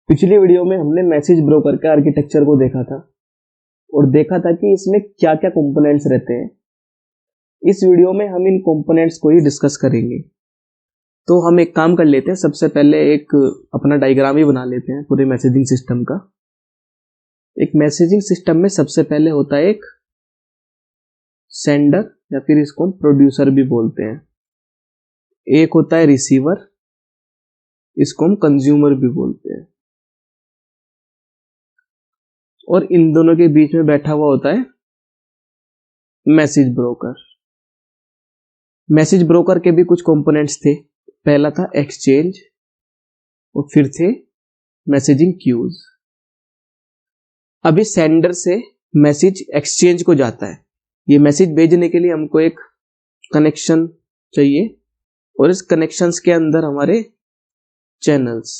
पिछली वीडियो में हमने मैसेज ब्रोकर के आर्किटेक्चर को देखा था और देखा था कि इसमें क्या क्या कंपोनेंट्स रहते हैं। इस वीडियो में हम इन कंपोनेंट्स को ही डिस्कस करेंगे। तो हम एक काम कर लेते हैं, सबसे पहले एक अपना डायग्राम ही बना लेते हैं पूरे मैसेजिंग सिस्टम का। एक मैसेजिंग सिस्टम में सबसे पहले होता है एक सेंडर या फिर इसको हम प्रोड्यूसर भी बोलते हैं। एक होता है रिसीवर, इसको हम कंज्यूमर भी बोलते हैं। और इन दोनों के बीच में बैठा हुआ होता है मैसेज ब्रोकर। मैसेज ब्रोकर के भी कुछ कंपोनेंट्स थे। पहला था एक्सचेंज और फिर थे मैसेजिंग क्यूज। अभी सेंडर से मैसेज एक्सचेंज को जाता है। ये मैसेज भेजने के लिए हमको एक कनेक्शन चाहिए और इस कनेक्शंस के अंदर हमारे चैनल्स।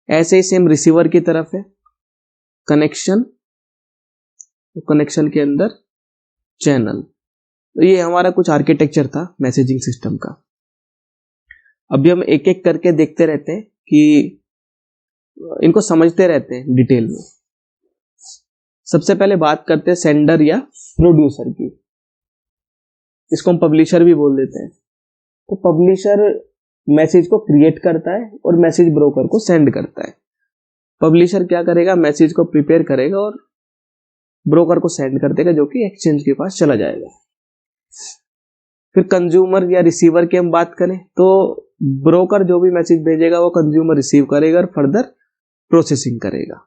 ऐसे ही सेम रिसीवर की तरफ है कनेक्शन, तो कनेक्शन के अंदर चैनल। तो ये हमारा कुछ आर्किटेक्चर था मैसेजिंग सिस्टम का। अभी हम एक एक करके देखते रहते हैं कि इनको समझते रहते हैं डिटेल में। सबसे पहले बात करते हैं सेंडर या प्रोड्यूसर की। इसको हम पब्लिशर भी बोल देते हैं। तो पब्लिशर मैसेज को क्रिएट करता है और मैसेज ब्रोकर को सेंड करता है। पब्लिशर क्या करेगा, मैसेज को प्रिपेयर करेगा और ब्रोकर को सेंड कर देगा, जो कि एक्सचेंज के पास चला जाएगा। फिर कंज्यूमर या रिसीवर की हम बात करें तो ब्रोकर जो भी मैसेज भेजेगा वो कंज्यूमर रिसीव करेगा और फर्दर प्रोसेसिंग करेगा।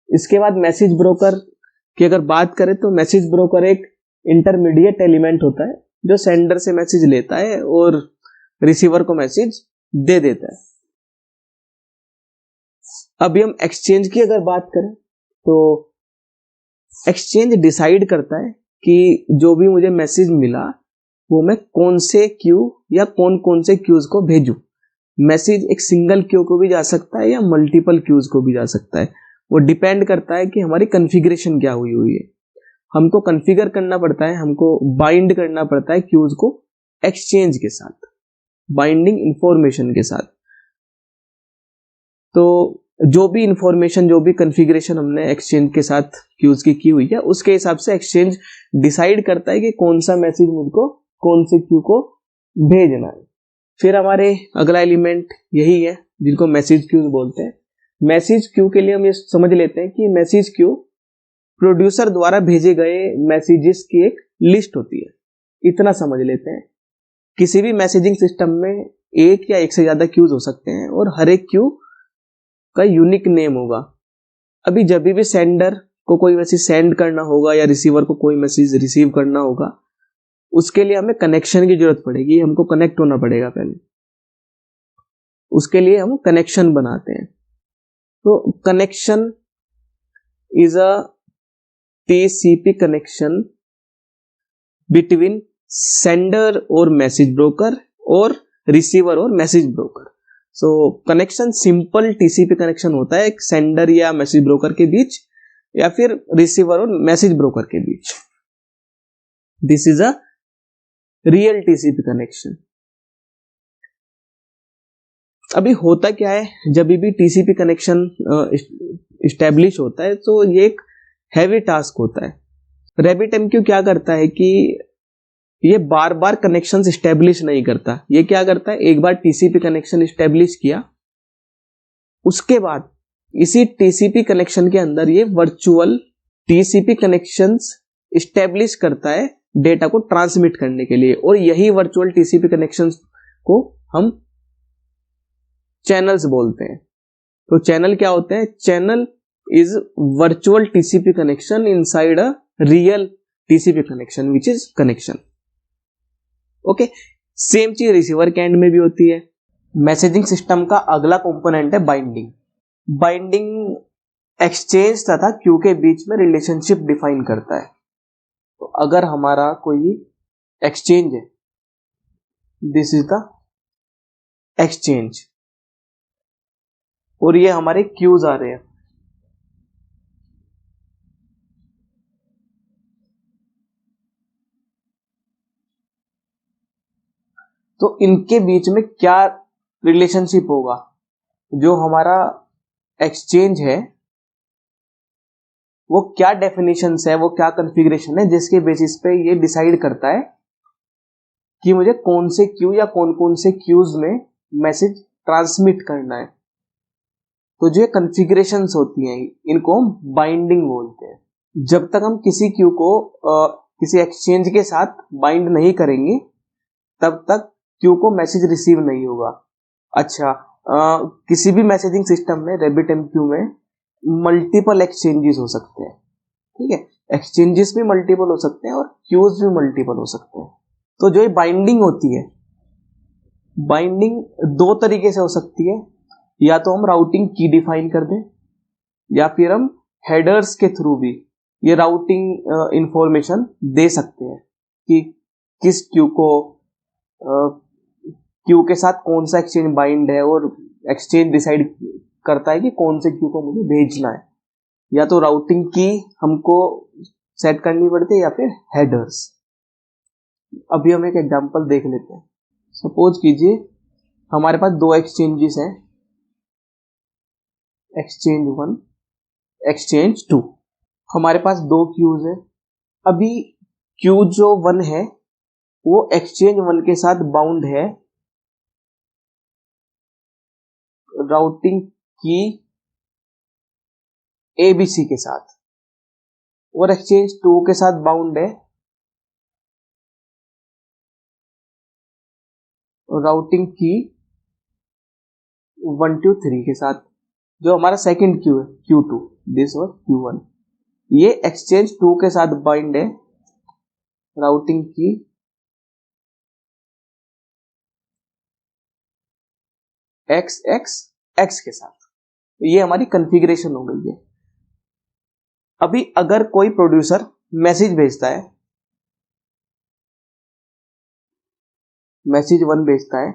इसके बाद मैसेज ब्रोकर की अगर बात करें तो मैसेज ब्रोकर एक इंटरमीडिएट एलिमेंट होता है जो सेंडर से मैसेज लेता है और रिसीवर को मैसेज दे देता है। अभी हम एक्सचेंज की अगर बात करें तो एक्सचेंज डिसाइड करता है कि जो भी मुझे मैसेज मिला वो मैं कौन से क्यू या कौन कौन से क्यूज को भेजूं। मैसेज एक सिंगल क्यू को भी जा सकता है या मल्टीपल क्यूज को भी जा सकता है। वो डिपेंड करता है कि हमारी कॉन्फ़िगरेशन क्या हुई है। हमको कॉन्फ़िगर करना पड़ता है, हमको बाइंड करना पड़ता है क्यूज को एक्सचेंज के साथ, बाइंडिंग इंफॉर्मेशन के साथ। तो जो भी इंफॉर्मेशन, जो भी कॉन्फ़िगरेशन हमने एक्सचेंज के साथ क्यूज की हुई है, उसके हिसाब से एक्सचेंज डिसाइड करता है कि कौन सा मैसेज मुझको कौन से क्यू को भेजना है। फिर हमारे अगला एलिमेंट यही है जिनको मैसेज क्यूज बोलते हैं। मैसेज क्यू के लिए हम ये समझ लेते हैं कि मैसेज क्यू प्रोड्यूसर द्वारा भेजे गए मैसेजेस की एक लिस्ट होती है। इतना समझ लेते हैं। किसी भी मैसेजिंग सिस्टम में एक या एक से ज्यादा क्यूज हो सकते हैं और हर एक क्यू का यूनिक नेम होगा। अभी जब भी सेंडर को कोई मैसेज सेंड करना होगा या रिसीवर को कोई मैसेज रिसीव करना होगा, उसके लिए हमें कनेक्शन की जरूरत पड़ेगी। हमको कनेक्ट होना पड़ेगा पहले। उसके लिए हम कनेक्शन बनाते हैं। तो connection is a TCP connection between sender और मैसेज ब्रोकर और रिसीवर और मैसेज ब्रोकर। सो कनेक्शन सिंपल टीसीपी कनेक्शन होता है एक सेंडर या मैसेज ब्रोकर के बीच या फिर रिसीवर और मैसेज ब्रोकर के बीच। This is a real TCP connection. अभी होता क्या है, जब भी टीसीपी कनेक्शन इस्टेब्लिश होता है तो ये एक हैवी टास्क होता है। RabbitMQ क्या करता है कि ये बार बार कनेक्शन इस्टेब्लिश नहीं करता। ये क्या करता है, एक बार टीसीपी कनेक्शन इस्टेब्लिश किया, उसके बाद इसी टीसीपी कनेक्शन के अंदर ये वर्चुअल टीसीपी कनेक्शंस इस्टेब्लिश करता है डेटा को ट्रांसमिट करने के लिए। और यही वर्चुअल टीसीपी कनेक्शंस को हम चैनल्स बोलते हैं। तो चैनल क्या होते हैं? Channel is virtual TCP connection inside a real TCP connection which is connection. Okay, same चीज रिसीवर के एंड में भी होती है। मैसेजिंग सिस्टम का अगला कंपोनेंट है बाइंडिंग। बाइंडिंग एक्सचेंज तथा क्यू के बीच में रिलेशनशिप डिफाइन करता है। तो अगर हमारा कोई एक्सचेंज है, दिस इज द एक्सचेंज, और ये हमारे क्यूज आ रहे हैं। तो इनके बीच में क्या रिलेशनशिप होगा, जो हमारा एक्सचेंज है वो क्या डेफिनेशंस है, वो क्या कॉन्फ़िगरेशन है, जिसके बेसिस पे ये डिसाइड करता है कि मुझे कौन से क्यू या कौन कौन से क्यूज में मैसेज ट्रांसमिट करना है। तो जो कॉन्फ़िगरेशंस होती हैं इनको हम बाइंडिंग बोलते हैं। जब तक हम किसी क्यू को किसी एक्सचेंज के साथ बाइंड नहीं करेंगे तब तक क्यू को मैसेज रिसीव नहीं होगा। अच्छा, किसी भी मैसेजिंग सिस्टम में RabbitMQ में मल्टीपल एक्सचेंजेस हो सकते हैं, ठीक है। एक्सचेंजेस भी मल्टीपल हो सकते हैं और क्यूज भी मल्टीपल हो सकते हैं। तो जो ये बाइंडिंग होती है, बाइंडिंग दो तरीके से हो सकती है, या तो हम राउटिंग की डिफाइन कर दें या फिर हम हेडर्स के थ्रू भी ये राउटिंग इंफॉर्मेशन दे सकते हैं कि किस क्यू को क्यू के साथ कौन सा एक्सचेंज बाइंड है, और एक्सचेंज डिसाइड करता है कि कौन से क्यू को मुझे भेजना है। या तो राउटिंग की हमको सेट करनी पड़ती है या फिर हेडर्स। अभी हम एक एग्जांपल देख लेते हैं। सपोज कीजिए हमारे पास दो एक्सचेंजेस हैं, एक्सचेंज 1, एक्सचेंज 2। हमारे पास दो क्यूज है। अभी क्यू जो 1 है वो एक्सचेंज 1 के साथ बाउंड है राउटिंग की ABC के साथ, और एक्सचेंज 2 के साथ बाउंड है राउटिंग की 1 2 3 के साथ। जो हमारा सेकंड क्यू है Q2, दिस और Q1, ये एक्सचेंज 2 के साथ बाइंड है राउटिंग की XX के साथ। ये हमारी कॉन्फ़िगरेशन हो गई है। अभी अगर कोई प्रोड्यूसर मैसेज भेजता है, मैसेज 1 भेजता है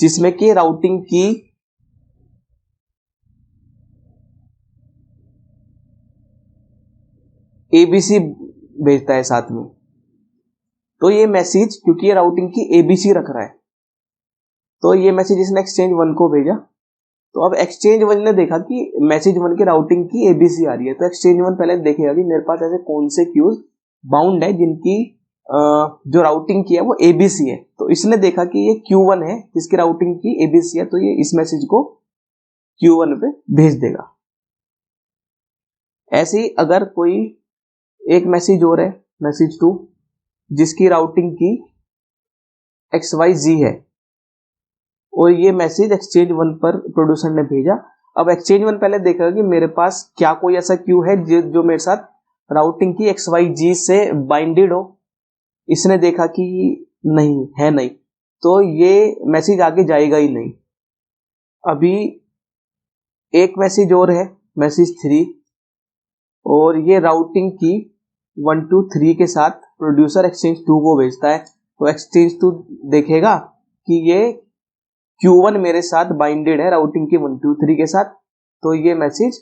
जिसमें कि राउटिंग की ABC भेजता है साथ में, तो ये मैसेज, क्योंकि ये राउटिंग की ABC रख रहा है, तो ये मैसेज इसने एक्सचेंज 1 को भेजा। तो अब एक्सचेंज 1 ने देखा कि मैसेज 1 की राउटिंग की ABC आ रही है, तो एक्सचेंज 1 पहले देखेगा कि मेरे पास ऐसे कौन से क्यूज बाउंड है जिनकी जो राउटिंग की है वो ABC है। तो इसने देखा कि ये Q1 है जिसकी राउटिंग की ABC है, तो ये इस मैसेज को Q1 पे भेज देगा। ऐसे ही अगर कोई एक मैसेज और है, मैसेज 2, जिसकी राउटिंग की XYZ है, और ये मैसेज एक्सचेंज 1 पर प्रोड्यूसर ने भेजा। अब एक्सचेंज 1 पहले देखेगा कि मेरे पास क्या कोई ऐसा क्यू है जो मेरे साथ राउटिंग की XYZ से बाइंडेड हो। इसने देखा कि नहीं है, नहीं, तो ये मैसेज आगे जाएगा ही नहीं। अभी एक मैसेज और है, मैसेज 3, और ये राउटिंग की 1 2 3 के साथ प्रोड्यूसर एक्सचेंज 2 को भेजता है। तो एक्सचेंज 2 देखेगा कि ये Q1 मेरे साथ बाइंडेड है राउटिंग की 1 2 3 के साथ, तो ये मैसेज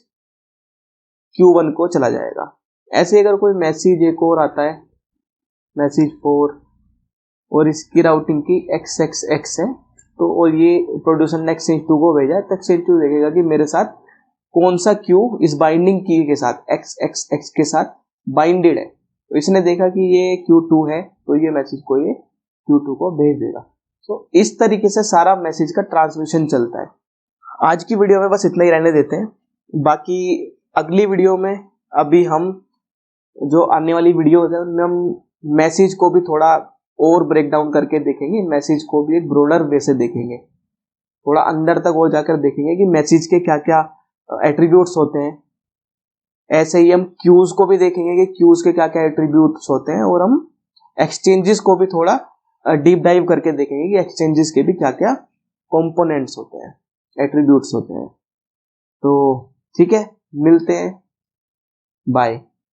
Q1 को चला जाएगा। ऐसे अगर कोई मैसेज एक और आता है, मैसेज 4, और इसकी राउटिंग की XXX है, तो और ये प्रोड्यूसर ने एक्सचेंज 2 को भेजा है, तो एक्सचेंज 2 देखेगा कि मेरे साथ कौन सा क्यू इस बाइंडिंग की के साथ XXX के साथ बाइंडेड है। तो इसने देखा कि ये Q2 है, तो ये मैसेज को ये Q2 को भेज देगा। तो इस तरीके से सारा मैसेज का ट्रांसमिशन चलता है। आज की वीडियो में बस इतना ही रहने देते हैं। बाकी अगली वीडियो में अभी हम जो आने वाली वीडियो है उनमें हम मैसेज को भी थोड़ा और ब्रेक डाउन करके देखेंगे, मैसेज को भी एक ब्रॉडर वे से देखेंगे, थोड़ा अंदर तक और जाकर देखेंगे कि मैसेज के क्या क्या एट्रीब्यूट्स होते हैं। ऐसे ही हम क्यूज को भी देखेंगे कि क्यूज के क्या क्या एट्रीब्यूट्स होते हैं, और हम एक्सचेंजेस को भी थोड़ा डीप डाइव करके देखेंगे कि एक्सचेंजेस के भी क्या क्या कंपोनेंट्स होते हैं, एट्रीब्यूट्स होते हैं। तो ठीक है, मिलते हैं, बाय।